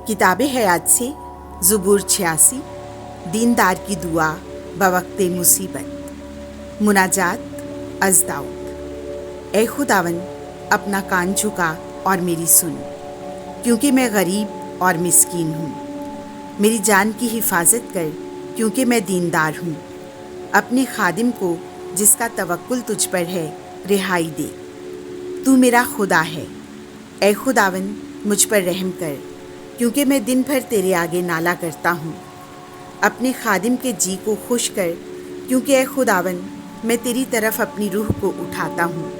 کتاب حیات سے زبور 86 دیندار کی دعا بوقت مصیبت۔ مناجات از داؤد۔ اے خداوند اپنا کان جھکا اور میری سن، کیونکہ میں غریب اور مسکین ہوں۔ میری جان کی حفاظت کر، کیونکہ میں دیندار ہوں۔ اپنے خادم کو جس کا توکل تجھ پر ہے رہائی دے۔ تو میرا خدا ہے۔ اے خداوند مجھ پر رحم کر، کیونکہ میں دن بھر تیرے آگے نالہ کرتا ہوں۔ اپنے خادم کے جی کو خوش کر، کیونکہ اے خداوند میں تیری طرف اپنی روح کو اٹھاتا ہوں،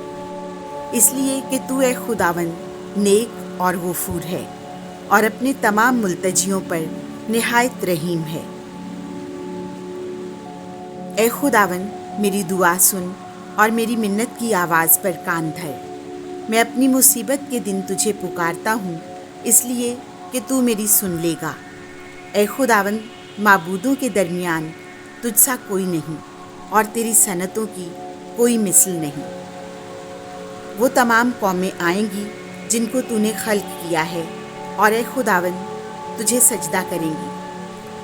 اس لیے کہ تو اے خداوند نیک اور غفور ہے، اور اپنے تمام ملتجیوں پر نہایت رحیم ہے۔ اے خداوند میری دعا سن اور میری منت کی آواز پر کان دھر۔ میں اپنی مصیبت کے دن تجھے پکارتا ہوں، اس لیے کہ تو میری سن لے گا۔ اے خداوند معبودوں کے درمیان تجھ سا کوئی نہیں، اور تیری صنعتوں کی کوئی مثل نہیں۔ وہ تمام قومیں آئیں گی جن کو تو نے خلق کیا ہے، اور اے خداوند تجھے سجدہ کریں گی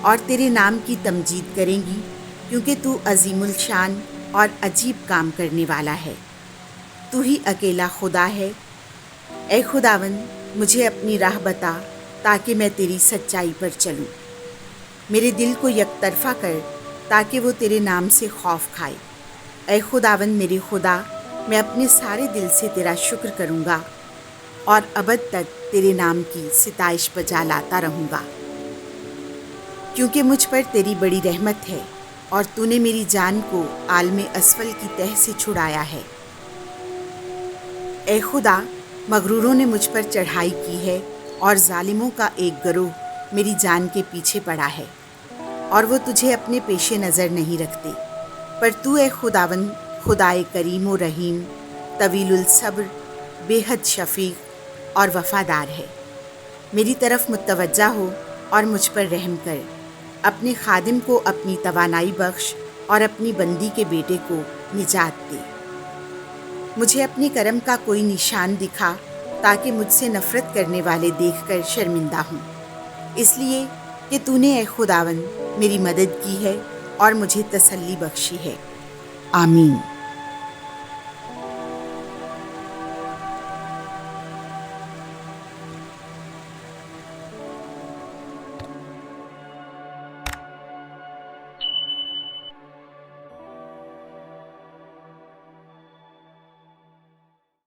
اور تیرے نام کی تمجید کریں گی، کیونکہ تو عظیم الشان اور عجیب کام کرنے والا ہے۔ تو ہی اکیلا خدا ہے۔ اے خداوند مجھے اپنی راہ بتا، تاکہ میں تیری سچائی پر چلوں۔ میرے دل کو یک طرفہ کر، تاکہ وہ تیرے نام سے خوف کھائے۔ اے خداوند میرے خدا، میں اپنے سارے دل سے تیرا شکر کروں گا، اور ابد تک تیرے نام کی ستائش بجا لاتا رہوں گا، کیونکہ مجھ پر تیری بڑی رحمت ہے، اور تو نے میری جان کو عالم اسفل کی تہ سے چھڑایا ہے۔ اے خدا، مغروروں نے مجھ پر چڑھائی کی ہے، اور ظالموں کا ایک گروہ میری جان کے پیچھے پڑا ہے، اور وہ تجھے اپنے پیش نظر نہیں رکھتے۔ پر تو اے خداوند خدائے کریم و رحیم، طویل الصبر، بے حد شفیق اور وفادار ہے۔ میری طرف متوجہ ہو اور مجھ پر رحم کر۔ اپنے خادم کو اپنی توانائی بخش، اور اپنی بندی کے بیٹے کو نجات دے۔ مجھے اپنے کرم کا کوئی نشان دکھا، تاکہ مجھ سے نفرت کرنے والے دیکھ کر شرمندہ ہوں، اس لیے کہ تو نے اے خداوند میری مدد کی ہے اور مجھے تسلی بخشی ہے۔ آمین۔